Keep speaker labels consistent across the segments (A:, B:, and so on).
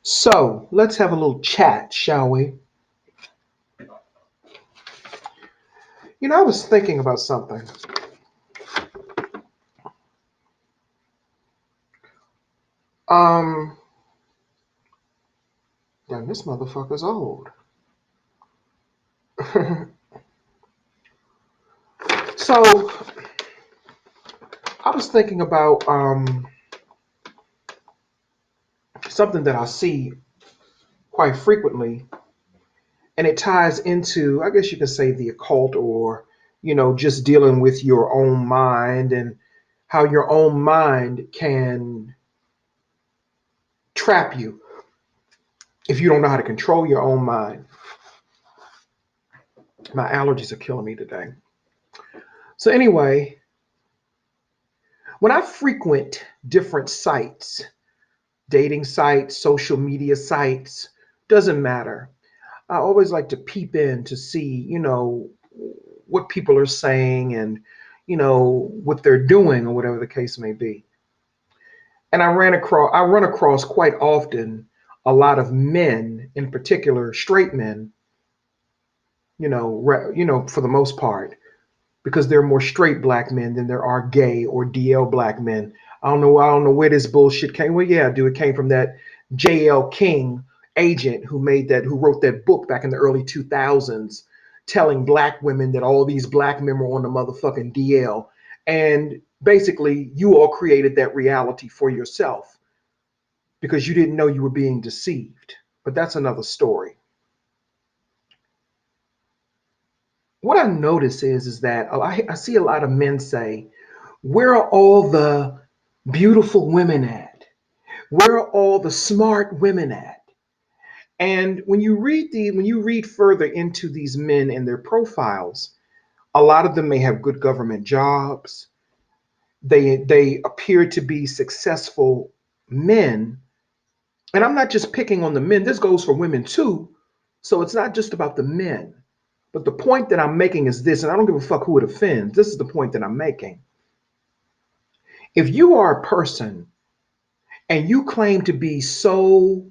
A: So let's have a little chat, shall we? I was thinking about something. Um, Damn, this motherfucker's old. So I was thinking about something that I see quite frequently, and it ties into, I guess you could say, the occult, or just dealing with your own mind and how your own mind can trap you if you don't know how to control your own mind. My allergies are killing me today. So anyway, when I frequent different sites, dating sites, social media sites, doesn't matter. I always like to peep in to see, what people are saying and, what they're doing or whatever the case may be. And I run across quite often a lot of men, in particular straight men, for the most part, because there are more straight black men than there are gay or DL black men. I don't know where this bullshit came. Well, yeah, dude, it came from that JL King agent who wrote that book back in the early 2000s, telling black women that all these black men were on the motherfucking DL. And basically, you all created that reality for yourself because you didn't know you were being deceived. But that's another story. What I notice is that I see a lot of men say, where are all the beautiful women at? Where are all the smart women at? And when you read further into these men and their profiles, a lot of them may have good government jobs. They appear to be successful men. And I'm not just picking on the men. This goes for women too. So it's not just about the men. But the point that I'm making is this, and I don't give a fuck who it offends. This is the point that I'm making. If you are a person and you claim to be so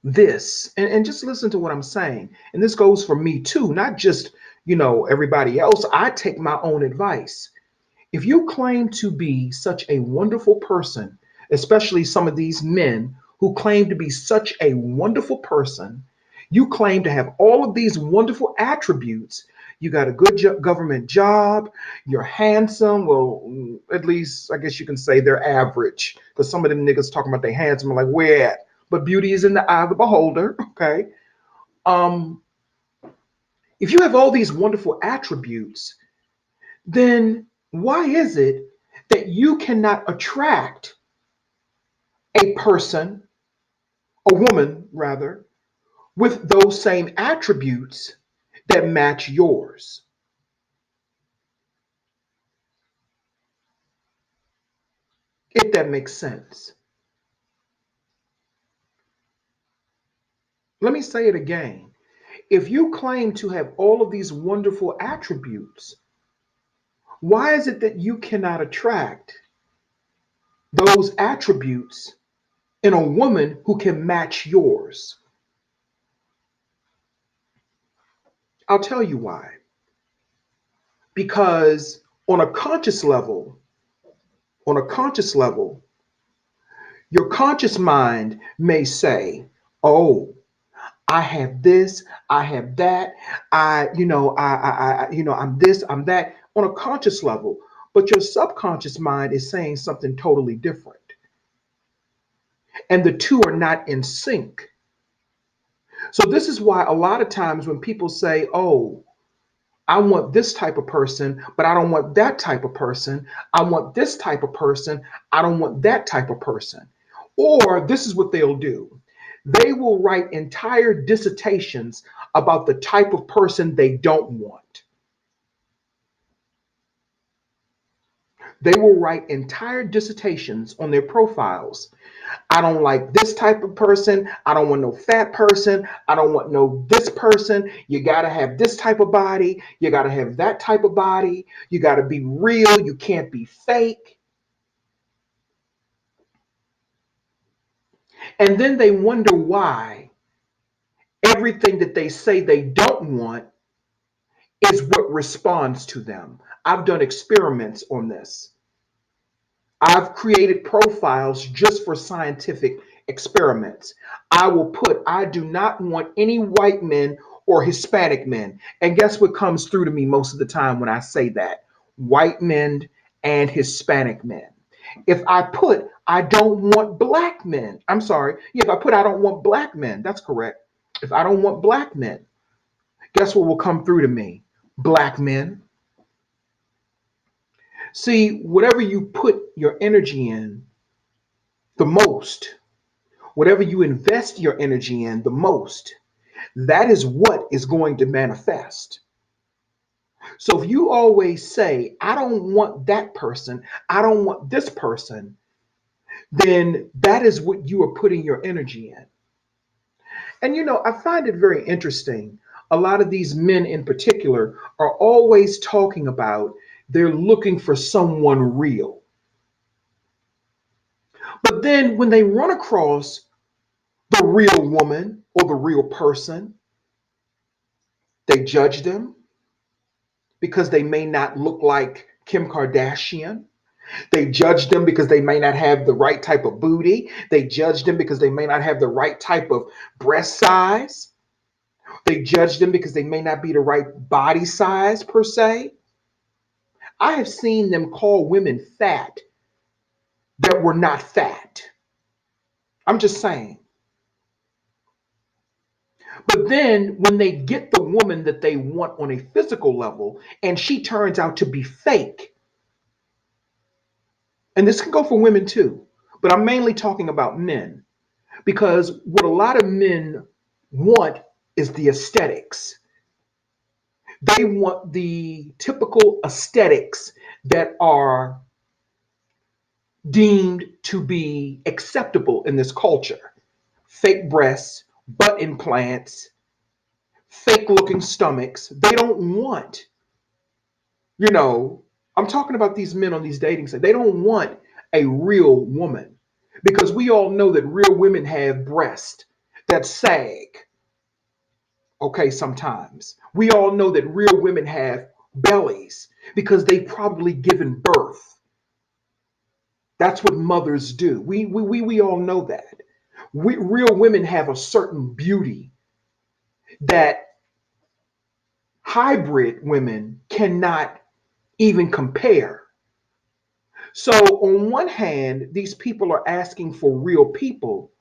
A: this, and just listen to what I'm saying, and this goes for me too, not just everybody else. I take my own advice. If you claim to be such a wonderful person, especially some of these men who claim to be such a wonderful person, you claim to have all of these wonderful attributes. You got a good government job, you're handsome. Well, at least I guess you can say they're average, because some of them niggas talking about they handsome, I'm like, where at? But beauty is in the eye of the beholder, okay? Um, if you have all these wonderful attributes, then why is it that you cannot attract a person, a woman rather, with those same attributes that match yours? If that makes sense. Let me say it again. If you claim to have all of these wonderful attributes, why is it that you cannot attract those attributes in a woman who can match yours? I'll tell you why. Because on a conscious level, your conscious mind may say, "Oh, I have this, I have that, I'm this, I'm that," on a conscious level. But your subconscious mind is saying something totally different. And the two are not in sync. So this is why a lot of times when people say, "Oh, I want this type of person, but I don't want that type of person. I want this type of person. I don't want that type of person." Or this is what they'll do: they will write entire dissertations about the type of person they don't want. They will write entire dissertations on their profiles. I don't like this type of person. I don't want no fat person. I don't want no this person. You got to have this type of body. You got to have that type of body. You got to be real. You can't be fake. And then they wonder why everything that they say they don't want is what responds to them. I've done experiments on this. I've created profiles just for scientific experiments. I will put, I do not want any white men or Hispanic men. And guess what comes through to me most of the time when I say that? White men and Hispanic men. If I put, I don't want black men, I'm sorry. Yeah, if I put, I don't want black men, that's correct. If I don't want black men, guess what will come through to me? Black men. See, whatever you put your energy in the most, whatever you invest your energy in the most, that is what is going to manifest. So if you always say, I don't want that person, I don't want this person, then that is what you are putting your energy in. And I find it very interesting. A lot of these men in particular are always talking about they're looking for someone real. But then when they run across the real woman or the real person, they judge them because they may not look like Kim Kardashian. They judge them because they may not have the right type of booty. They judge them because they may not have the right type of breast size. They judge them because they may not be the right body size, per se. I have seen them call women fat that were not fat. I'm just saying. But then when they get the woman that they want on a physical level and she turns out to be fake, and this can go for women too, but I'm mainly talking about men because what a lot of men want is the aesthetics. They want the typical aesthetics that are deemed to be acceptable in this culture: fake breasts, butt implants, fake looking stomachs. They don't want, you know, I'm talking about these men on these dating sites. They don't want a real woman because we all know that real women have breasts that sag. Okay, sometimes we all know that real women have bellies because they've probably given birth. That's what mothers do. We all know that. Real women have a certain beauty that hybrid women cannot even compare. So, on one hand, these people are asking for real people,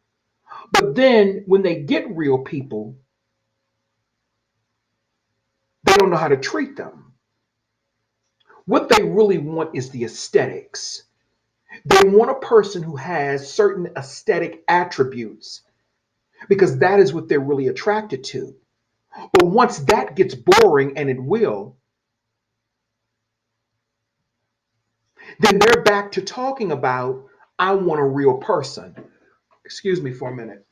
A: but then when they get real people, they don't know how to treat them. What they really want is the aesthetics. They want a person who has certain aesthetic attributes because that is what they're really attracted to. But once that gets boring, and it will, then they're back to talking about, I want a real person. Excuse me for a minute.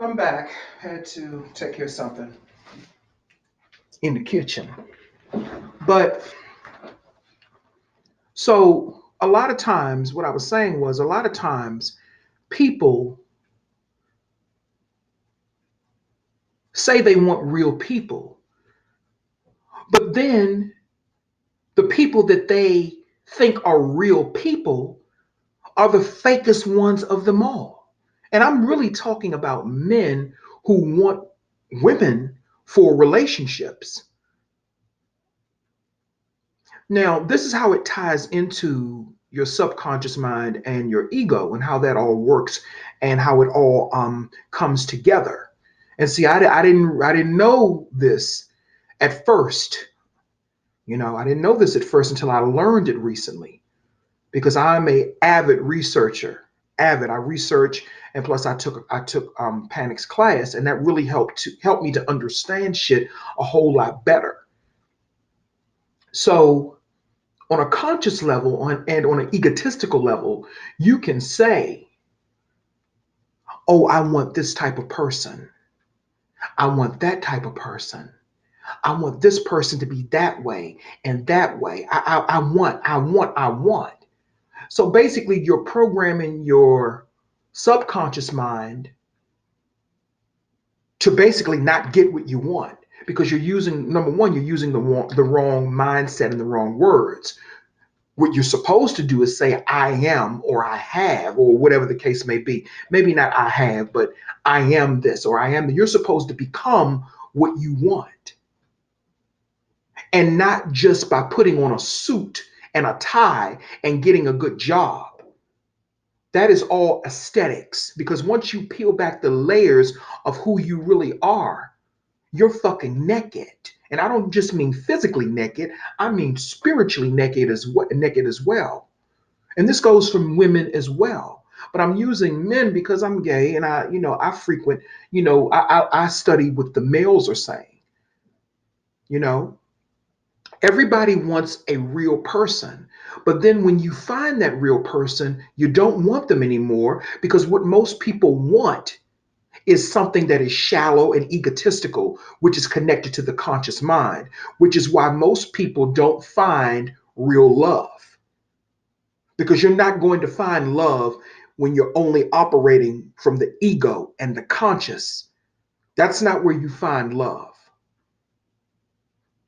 A: I'm back. Had to take care of something in the kitchen. But so a lot of times, what I was saying was a lot of times people say they want real people, but then the people that they think are real people are the fakest ones of them all. And I'm really talking about men who want women for relationships. Now, this is how it ties into your subconscious mind and your ego and how that all works and how it all comes together. And see, I didn't know this at first. I didn't know this at first until I learned it recently because I'm a avid researcher. Avid, I research, and plus I took Panic's class, and that really helped me to understand shit a whole lot better. So on a conscious level and on an egotistical level, you can say, oh, I want this type of person. I want that type of person. I want this person to be that way and that way. I want. So basically, you're programming your subconscious mind to basically not get what you want because you're using, number one, you're using the wrong mindset and the wrong words. What you're supposed to do is say, I am, or I have, or whatever the case may be. Maybe not I have, but I am this, or I am. You're supposed to become what you want. And not just by putting on a suit and a tie and getting a good job. That is all aesthetics. Because once you peel back the layers of who you really are, you're fucking naked. And I don't just mean physically naked, I mean spiritually naked as well. And this goes from women as well. But I'm using men because I'm gay and I frequent, I study what the males are saying. You know, everybody wants a real person. But then when you find that real person, you don't want them anymore because what most people want is something that is shallow and egotistical, which is connected to the conscious mind, which is why most people don't find real love. Because you're not going to find love when you're only operating from the ego and the conscious. That's not where you find love.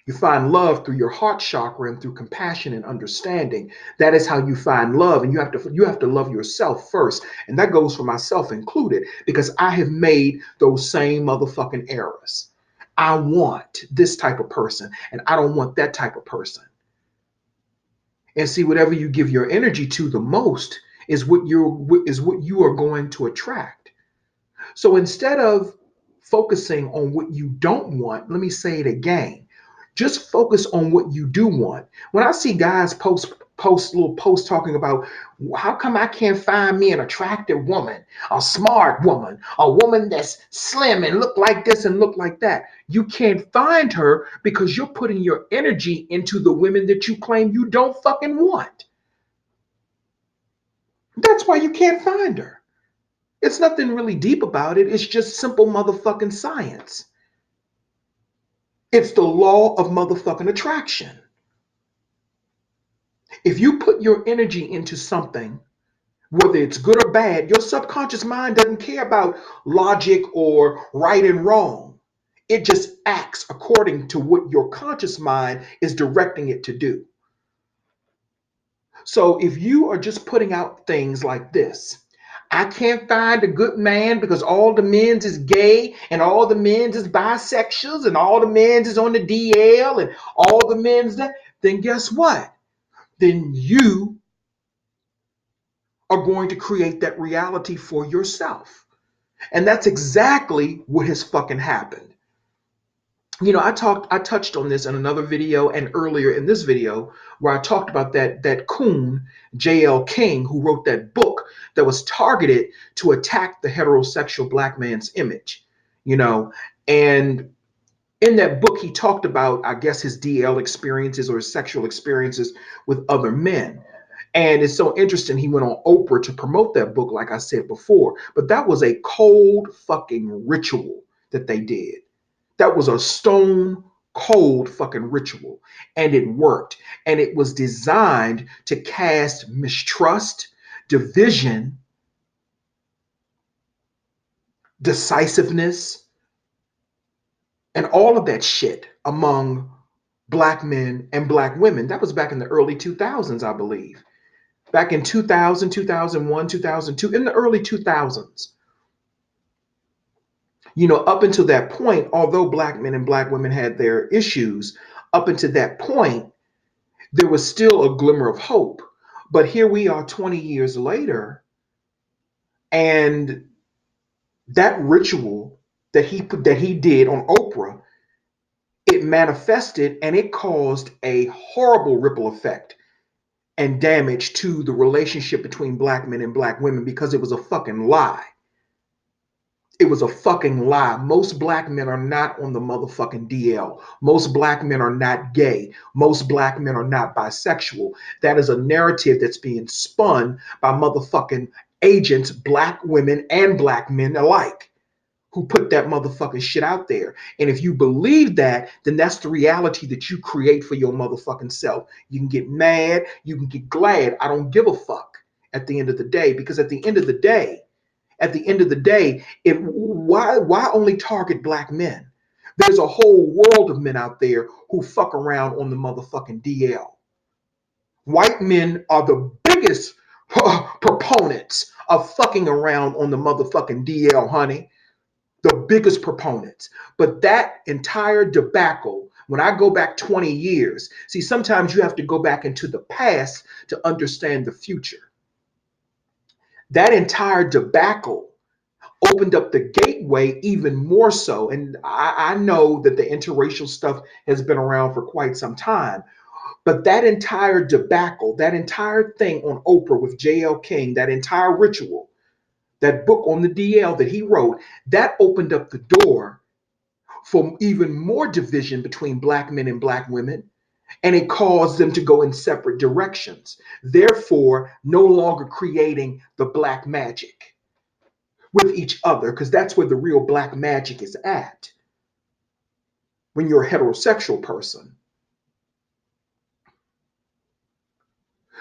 A: You find love through your heart chakra and through compassion and understanding. That is how you find love, and you have to love yourself first, and that goes for myself included because I have made those same motherfucking errors. I want this type of person, and I don't want that type of person. And see, whatever you give your energy to the most is what you are going to attract. So instead of focusing on what you don't want, let me say it again. Just focus on what you do want. When I see guys post little posts talking about how come I can't find me an attractive woman, a smart woman, a woman that's slim and look like this and look like that. You can't find her because you're putting your energy into the women that you claim you don't fucking want. That's why you can't find her. It's nothing really deep about it. It's just simple motherfucking science. It's the law of motherfucking attraction. If you put your energy into something, whether it's good or bad, your subconscious mind doesn't care about logic or right and wrong. It just acts according to what your conscious mind is directing it to do. So if you are just putting out things like this, I can't find a good man because all the men's is gay and all the men's is bisexuals and all the men's is on the DL and all the men's that, then guess what? Then you are going to create that reality for yourself. And that's exactly what has fucking happened. I touched on this in another video and earlier in this video where I talked about that coon, J.L. King, who wrote that book that was targeted to attack the heterosexual black man's image, you know, and in that book he talked about, I guess, his DL experiences or his sexual experiences with other men. And it's so interesting. He went on Oprah to promote that book, like I said before. But that was a cold fucking ritual that they did. That was a stone cold fucking ritual. And it worked. And it was designed to cast mistrust, division, decisiveness, and all of that shit among black men and black women. That was back in the early 2000s, I believe. Back in 2000, 2001, 2002, in the early 2000s. Up until that point, although black men and black women had their issues, up until that point, there was still a glimmer of hope. But here we are 20 years later, and that ritual that he did on Oprah, it manifested and it caused a horrible ripple effect and damage to the relationship between black men and black women because it was a fucking lie. It was a fucking lie. Most black men are not on the motherfucking DL. Most black men are not gay. Most black men are not bisexual. That is a narrative that's being spun by motherfucking agents, black women and black men alike, who put that motherfucking shit out there. And if you believe that, then that's the reality that you create for your motherfucking self. You can get mad, you can get glad. I don't give a fuck at the end of the day, because at the end of the day, if why only target black men? There's a whole world of men out there who fuck around on the motherfucking DL. White men are the biggest proponents of fucking around on the motherfucking DL, honey. The biggest proponents. But that entire debacle, when I go back 20 years, see, sometimes you have to go back into the past to understand the future. That entire debacle opened up the gateway even more so. And I know that the interracial stuff has been around for quite some time, but that entire debacle, that entire thing on Oprah with J.L. King, that entire ritual, that book on the DL that he wrote, that opened up the door for even more division between black men and black women, and it caused them to go in separate directions, therefore no longer creating the black magic with each other, because that's where the real black magic is at when you're a heterosexual person.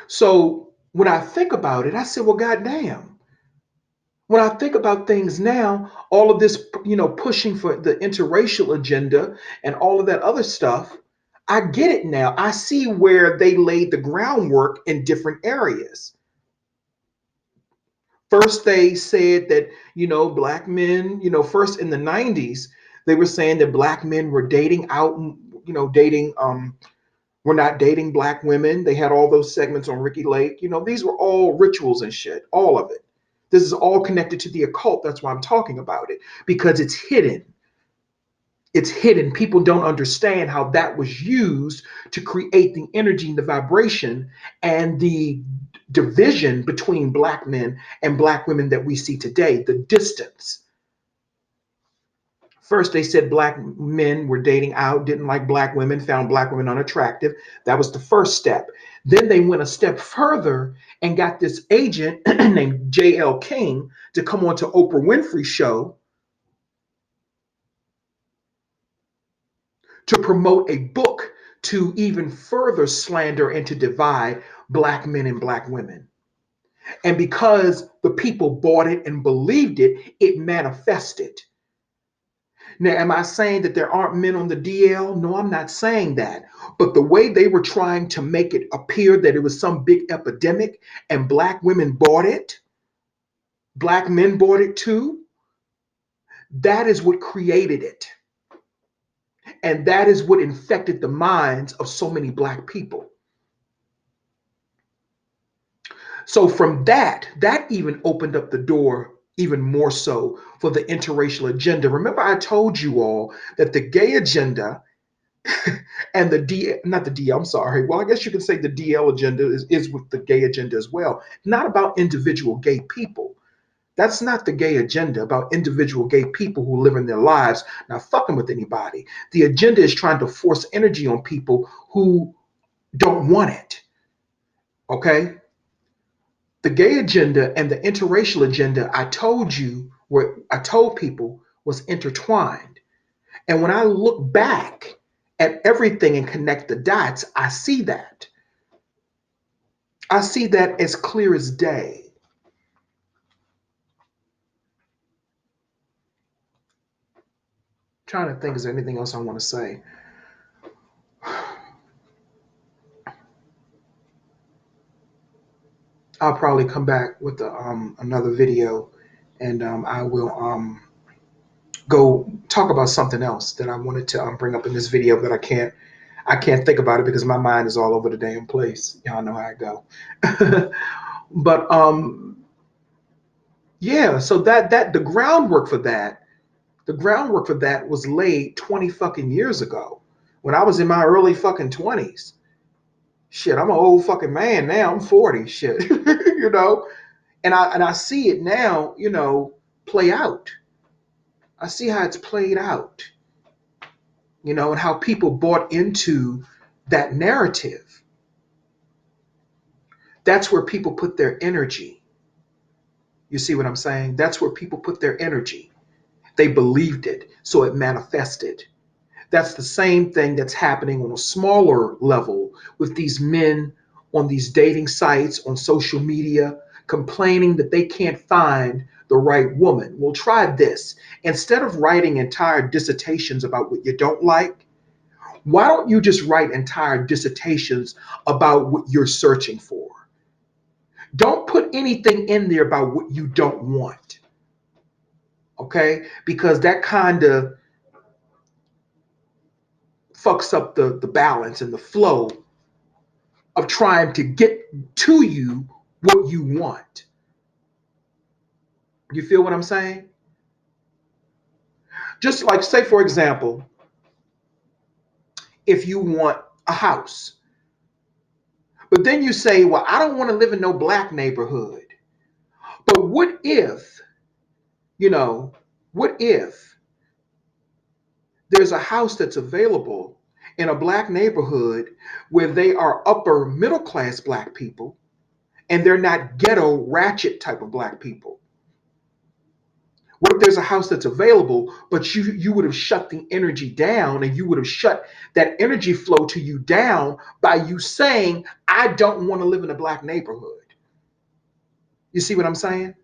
A: So when I think about it, I said, well, goddamn. When I think about things now, all of this, pushing for the interracial agenda and all of that other stuff, I get it now. I see where they laid the groundwork in different areas. First, they said that, black men, first in the 90s, they were saying that black men were dating out, dating, we're not dating black women. They had all those segments on Ricky Lake. These were all rituals and shit, all of it. This is all connected to the occult. That's why I'm talking about it, because it's hidden. It's hidden. People don't understand how that was used to create the energy and the vibration and the division between black men and black women that we see today, the distance. First, they said black men were dating out, didn't like black women, found black women unattractive. That was the first step. Then they went a step further and got this agent named J.L. King to come on to Oprah Winfrey's show to promote a book to even further slander and to divide black men and black women. And because the people bought it and believed it, it manifested. Now, am I saying that there aren't men on the DL? No, I'm not saying that. But the way they were trying to make it appear that it was some big epidemic and black women bought it, black men bought it too, that is what created it. And that is what infected the minds of so many black people. So from that even opened up the door even more so for the interracial agenda. Remember, I told you all that the gay agenda and not the DL, I'm sorry. Well, I guess you can say the DL agenda is with the gay agenda as well. Not about individual gay people. That's not the gay agenda about individual gay people who live in their lives not fucking with anybody. The agenda is trying to force energy on people who don't want it. Okay? The gay agenda and the interracial agenda, I told people was intertwined. And when I look back at everything and connect the dots, I see that. I see that as clear as day. Trying to think, is there anything else I want to say? I'll probably come back with another video, and I will go talk about something else that I wanted to bring up in this video, but I can't think about it because my mind is all over the damn place. Y'all know how I go. But yeah, so that the groundwork for that was laid 20 fucking years ago when I was in my early fucking 20s. Shit, I'm an old fucking man now. I'm 40. Shit, you know, and I see it now. Play out. I see how it's played out. And how people bought into that narrative. That's where people put their energy. You see what I'm saying? That's where people put their energy. They believed it, so it manifested. That's the same thing that's happening on a smaller level with these men on these dating sites, on social media, complaining that they can't find the right woman. Well, try this. Instead of writing entire dissertations about what you don't like, why don't you just write entire dissertations about what you're searching for? Don't put anything in there about what you don't want, okay? Because that kind of fucks up the balance and the flow of trying to get to you what you want. You feel what I'm saying? Just like, say, for example, if you want a house, but then you say, well, I don't want to live in no black neighborhood. But you know, what if there's a house that's available in a black neighborhood where they are upper middle class black people and they're not ghetto ratchet type of black people? What if there's a house that's available, but you would have shut the energy down and you would have shut that energy flow to you down by you saying, I don't want to live in a black neighborhood. You see what I'm saying?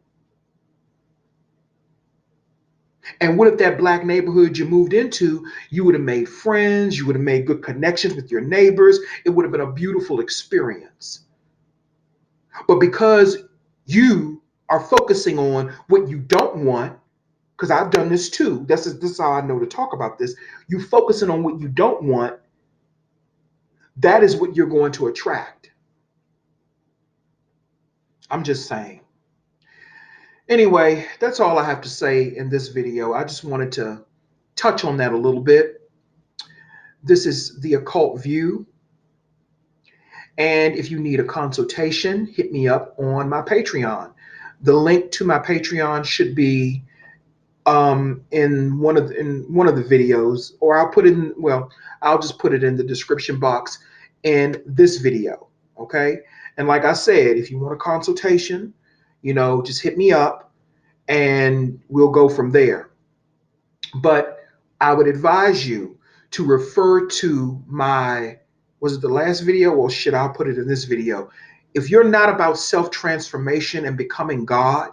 A: And what if that black neighborhood you moved into, you would have made friends, you would have made good connections with your neighbors. It would have been a beautiful experience. But because you are focusing on what you don't want, because I've done this too. This is how I know to talk about this. You focusing on what you don't want, that is what you're going to attract. I'm just saying. Anyway, that's all I have to say in this video. I just wanted to touch on that a little bit. This is the Occult View. And if you need a consultation, hit me up on my Patreon. The link to my Patreon should be in one of the videos, or I'll just put it in the description box in this video. Okay. And like I said, if you want a consultation, just hit me up and we'll go from there. But I would advise you to refer to was it the last video? Well, shit, I'll put it in this video. If you're not about self-transformation and becoming God,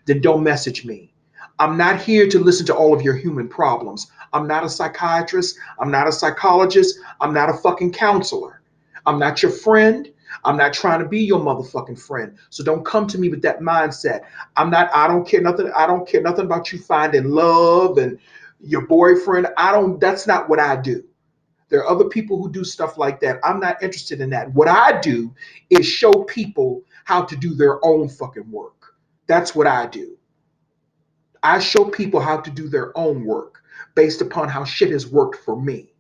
A: then don't message me. I'm not here to listen to all of your human problems. I'm not a psychiatrist. I'm not a psychologist. I'm not a fucking counselor. I'm not your friend. I'm not trying to be your motherfucking friend. So don't come to me with that mindset. I don't care nothing. I don't care nothing about you finding love and your boyfriend. That's not what I do. There are other people who do stuff like that. I'm not interested in that. What I do is show people how to do their own fucking work. That's what I do. I show people how to do their own work based upon how shit has worked for me.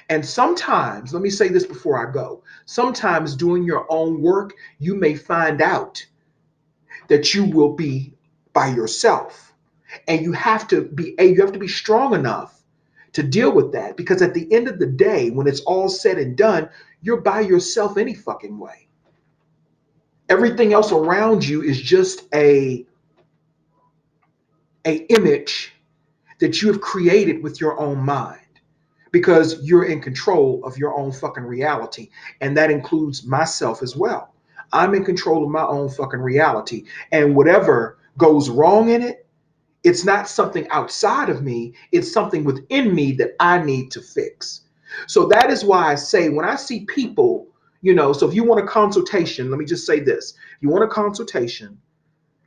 A: And sometimes, let me say this before I go, sometimes doing your own work, you may find out that you will be by yourself. And you have to be strong enough to deal with that, because at the end of the day, when it's all said and done, you're by yourself any fucking way. Everything else around you is just a image that you have created with your own mind, because you're in control of your own fucking reality. And that includes myself as well. I'm in control of my own fucking reality. And whatever goes wrong in it, it's not something outside of me, it's something within me that I need to fix. So that is why I say, when I see people, so if you want a consultation, let me just say this. If you want a consultation,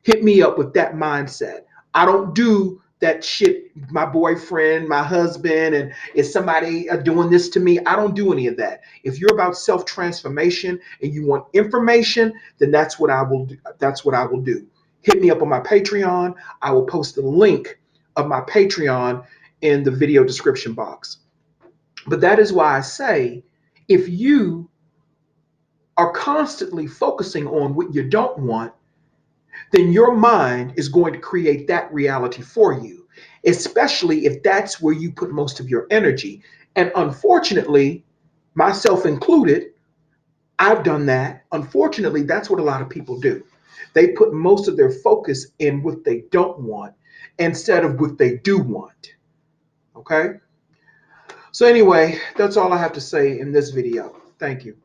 A: hit me up with that mindset. I don't do that shit, my boyfriend, my husband, and is somebody doing this to me? I don't do any of that. If you're about self transformation and you want information, then that's what I will do. That's what I will do. Hit me up on my Patreon. I will post the link of my Patreon in the video description box. But that is why I say, if you are constantly focusing on what you don't want, then your mind is going to create that reality for you, especially if that's where you put most of your energy. And unfortunately, myself included, I've done that. Unfortunately, that's what a lot of people do. They put most of their focus in what they don't want instead of what they do want. Okay? So, anyway, that's all I have to say in this video. Thank you.